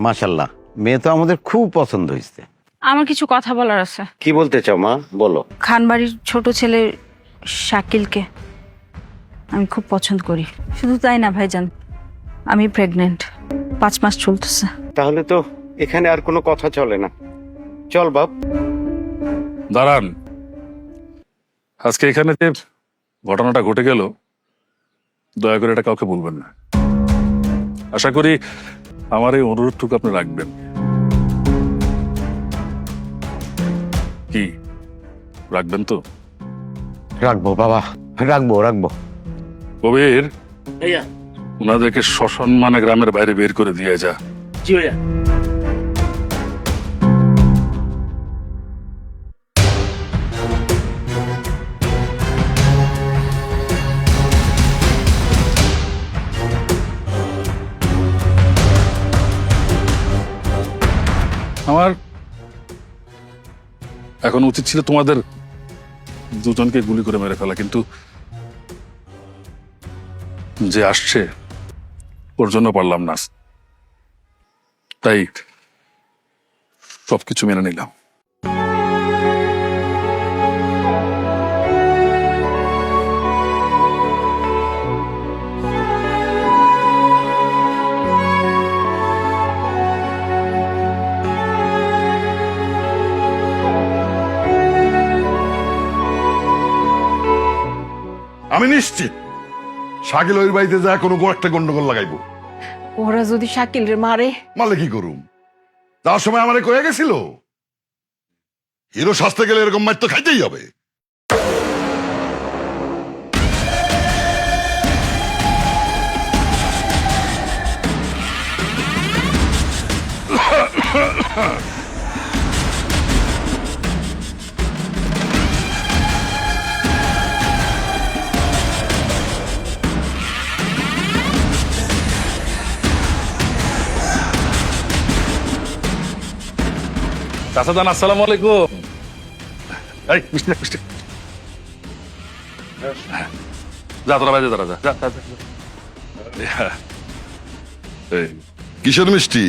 মাশাল্লাহ, মেয়ে তো আমাদের খুব পছন্দ হয়েছে। আমার কিছু কথা বলার আছে। কি বলতে চাও মা, বলো। খানবাড়ির ছোট ছেলে শাকিলকে আমি খুব পছন্দ করি। শুধু তাই না ভাইজান, আমি প্রেগনেন্ট, 5 মাস চলতেছে। তাহলে তো এখানে আর কোনো কথা চলে না। চল বাপ। দাঁড়ান, আজকে এখানে যে ঘটনাটা ঘটে গেল, দয়া করে এটা কাউকে বলবেন না। আশা করি আমার এই অনুরোধটুকু আপনি রাখবেন। কি রাখবেন তো? রাখবো বাবা, রাখবো রাখবো। কবির, ভাইয়া। ওনাদেরকে সসম্মানে গ্রামের বাইরে বের করে দিয়ে যা। জি ভাইয়া। আমার এখন উচিত ছিল তোমাদের দুজনকে গুলি করে মেরে ফেলা, কিন্তু যে আসছে ওর জন্য পারলাম না, তাই সবকিছু মেনে নিলাম। আমি নিশ্চিত শাকিল ওই বাড়িতে যায় কোনো একটা গন্ডগোল লাগাইবো। ওরা যদি শাকিল রে মারে, মারলে কি করুম? যাওয়ার সময় আমারে কয়ে গেছিল হিরো শাস্তে গেলে এরকম মার তো খাইতেই হবে। চাচাদান, আসসালামু আলাইকুম। এই মিষ্টি মিষ্টি, যা তোরা বাইরে দাঁড়া, যা যা যা, যা। এই, কিসের মিষ্টি?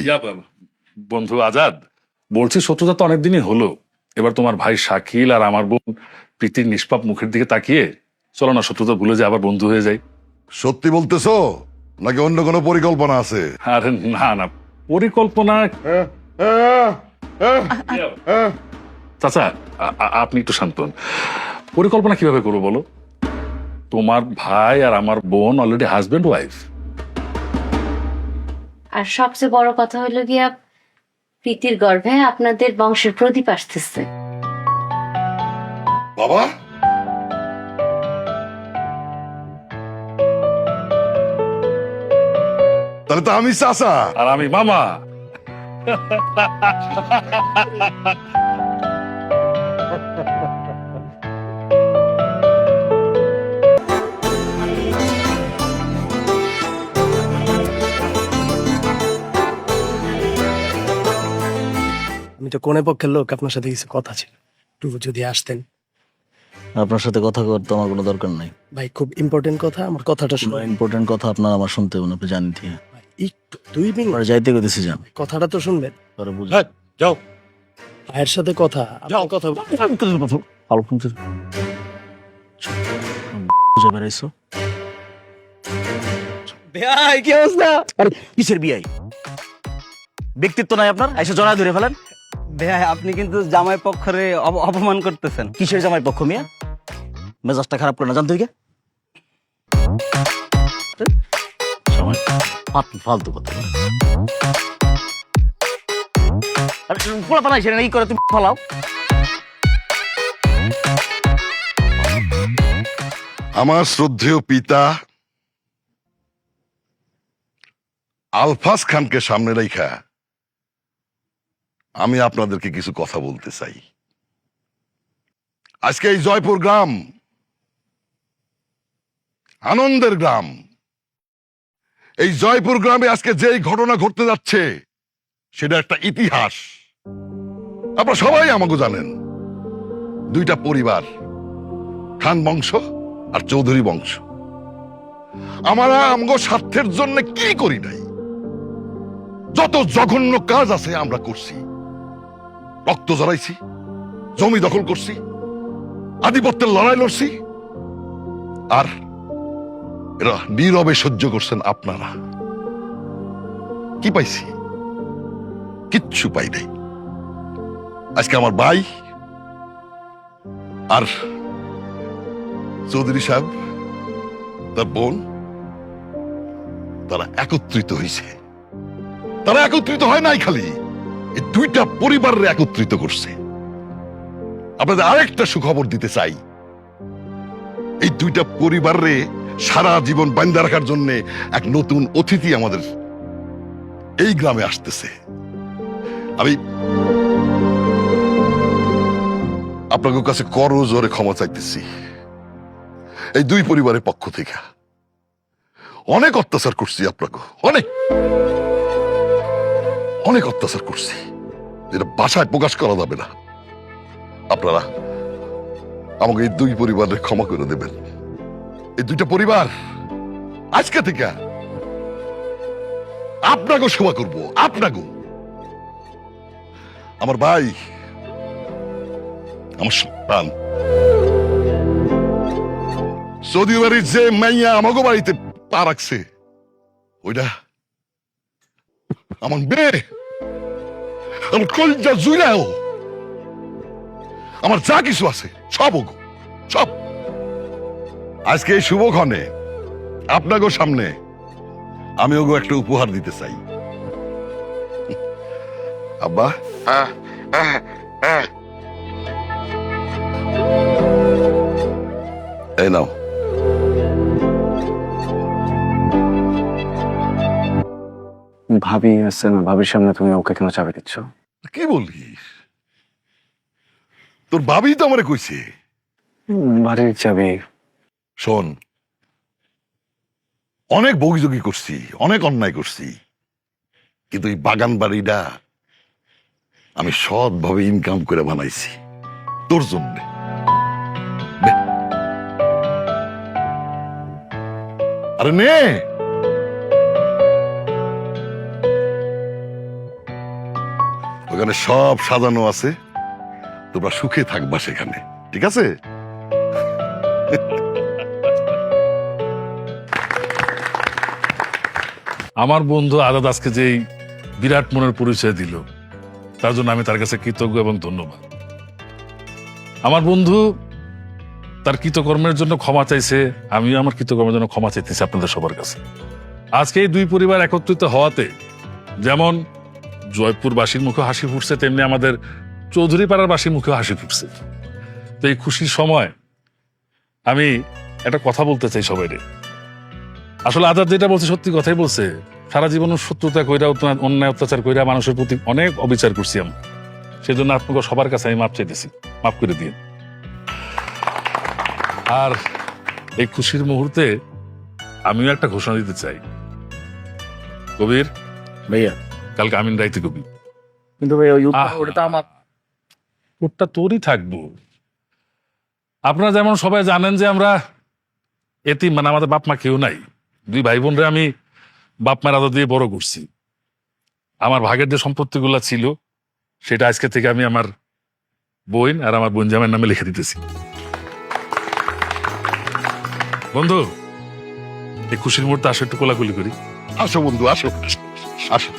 বন্ধু আজাদ, বলছি শত্রুতা তো অনেকদিনই হলো, এবার তোমার ভাই শাকিল আর আমার বোন প্রীতির নিষ্পাপ মুখের দিকে তাকিয়ে চলো না শত্রুতা ভুলে যে আবার বন্ধু হয়ে যাই। সত্যি বলতেছো নাকি অন্য কোনো পরিকল্পনা আছে? আরে না না, পরিকল্পনা। চাচা, আপনি একটু শান্ত হন। পরিকল্পনা কিভাবে করবো বলো? তোমার ভাই আর আমার বোন অলরেডি হাজবেন্ড ওয়াইফ। আর সবচেয়ে বড় কথা হলো গিয়া প্রীতির গর্ভে আপনাদের বংশের প্রদীপ আসতেছে। বাবা, তাহলে তো আমি চাচা। আর আমি মামা। আমি তো কোনে পক্ষের লোক, আপনার সাথে কিছু কথা ছিল, একটু যদি আসতেন। আপনার সাথে কথা করতে আমার কোনো দরকার নাই ভাই খুব ইম্পর্টেন্ট কথা, আমার কথাটা শুনুন। ইম্পর্টেন্ট কথা আপনার আমার শুনতে হবে না, আপনি জানেন ঠিক। ভাই, একটু 2 মিনিট আপনারা যাইতে কইতেছি, যান। কথাটা তো শুনবেন। পরে বুঝ যাও। ভাইয়ের সাথে কথা, আপনার কথা ভালো শুনতে বুঝে বেড়াইছো। ভাই কি অবস্থা? আরে কিসের বিয়াই? ব্যক্তিত্ব নাই আপনার, এসে জড়ায় ধরে ফেলেন। ভাই আপনি কিন্তু জামাই পক্ষরে অপমান করতেছেন। কিসের জামাই পক্ষ মিয়া? মেজাজটা খারাপ করে না, জানতো কি ফালতু কথা। আরে পোলা পালাই সেটা এই করে তুমি ফালাও। আমার শ্রদ্ধেয় পিতা আলফাজ খানকে সামনে রেখা আমি আপনাদেরকে কিছু কথা বলতে চাই। আজকে এই জয়পুর গ্রাম আনন্দের গ্রাম। এই জয়পুর গ্রামে আজকে যেই ঘটনা ঘটতে যাচ্ছে সেটা একটা ইতিহাস। আপনারা সবাই আমাকে জানেন, 2টা পরিবার, খান বংশ আর চৌধুরী বংশ। আমরা আমগো স্বার্থের জন্য কি করি নাই, 2টা পরিবার, খান বংশ আর চৌধুরী বংশ। আমরা আমগো স্বার্থের জন্য কি করি নাই, 2টা পরিবার, খান বংশ আর চৌধুরী বংশ। আমরা আমগো স্বার্থের জন্য কি করি নাই, 2টা পরিবার, খান বংশ আর চৌধুরী বংশ। আমরা আমগো স্বার্থের জন্য কি করি নাই, যত জঘন্য কাজ আছে আমরা করছি, রক্ত জড়াইছি, জমি দখল করছি, আধিপত্যের লড়াই লড়ছি, আর এরা নীরবে সহ্য করছেন আপনারা। কি পাইছি? কিচ্ছু পাই নাই। আজকে আমার ভাই আর চৌধুরী সাহেব, তার বোন, তারা একত্রিত হয়েছে। তারা একত্রিত হয় নাই, খালি এই দুইটা পরিবারের একত্রিত করছে। আপনাদের আরেকটা সুখবর দিতে চাই, এই দুইটা পরিবারে সারা জীবন বান্ধা রাখার জন্য এক নতুন অতিথি আমাদের এই গ্রামে আসতেছে। আমি আপনাদের কাছে করজোরে ক্ষমা চাইতেছি। এই দুই পরিবারের পক্ষ থেকে অনেক অত্যাচার করছি, আপনাকে অনেক অনেক অত্যাচার করছি, যেটা ভাষায় প্রকাশ করা যাবে না। আপনারা আমাকে এই দুই পরিবারের ক্ষমা করে দেবেন। এই দুইটা পরিবার আজকে থেকে আপনাকে সেবা করব। আপনাকে, আমার ভাই, আমার সন্তান, সৌদি বাড়ির যে মাইয়া আমাকে বাড়িতে পা রাখছে, ওইটা আমার মেয়ে, আমার কলিজা জুইলাও, আমার যা কিছু আছে সব ওগো, সব। আজকে এই শুভক্ষণে আপনাকে সামনে আমি ওগো একটা উপহার দিতে চাই। আব্বা, এই নাও। ভাবি আছে না, ভাবির সামনে তুমি ওকে কেন চাবি দিচ্ছ? কি বলিস? তোর ভাবি তো আমারে কইছে। বাড়ির চাবি। শোন, অনেক বগিযোগি করছি, অনেক অন্যায় করছি, কিন্তু এই বাগান বাড়িটা আমি সৎভাবে ইনকাম করে বানাইছি তোর জন্য। আরে নে, ওখানে সব সাজানো আছে, তোমরা সুখে থাকবা সেখানে, ঠিক আছে? আমার বন্ধু আজাদ আজকে যেই বিরাট মনের পরিচয় দিল, তার জন্য আমি তার কাছে কৃতজ্ঞ এবং ধন্যবাদ। আমার বন্ধু তার কৃতকর্মের জন্য ক্ষমা চাইছে, আমিও আমার কৃতকর্মের জন্য ক্ষমা চাইতেছি আপনাদের সবার কাছে। আজকে এই দুই পরিবার একত্রিত হওয়াতে যেমন জয়পুরবাসীর মুখে হাসি ফুটছে, তেমনি আমাদের চৌধুরী পাড়ার বাসীর মুখে হাসি ফুটছে। তো এই খুশির সময় আমি একটা কথা বলতে চাই সবাইরে। আসলে আজাদ যেটা বলছে সত্যি কথাই বলছে। সারা জীবন শত্রুতা কইরা, অন্যায় অত্যাচার কইরা মানুষের প্রতি অনেক অবিচার করছি আমি। সেজন্য আপনাকে সবার কাছে আমি মাপ চাইতেছি, মাফ করে দিয়ে। আর এই খুশির মুহূর্তে আমিও একটা ঘোষণা দিতে চাই। কবির ভাইয়া, কালকে আমিন রাইতে কবি, কিন্তু ভাই ওটা তো আমার। ওটা তোরই থাকবো। আপনারা যেমন সবাই জানেন যে আমরা এতিম, মানে আমাদের বাপ মা কেউ নাই। দুই ভাই বোনরে আমি বাপ মার আদর দিয়ে বড় করছি। আমার ভাগের যে সম্পত্তিগুলো ছিল সেটা আজকে থেকে আমি আমার বোন আর আমার বোন জামাইয়ের নামে লিখে দিতেছি। বন্ধু, এই খুশির মুহূর্তে আসো, একটু কোলাকুলি করি। আসো বন্ধু, আসো আসো।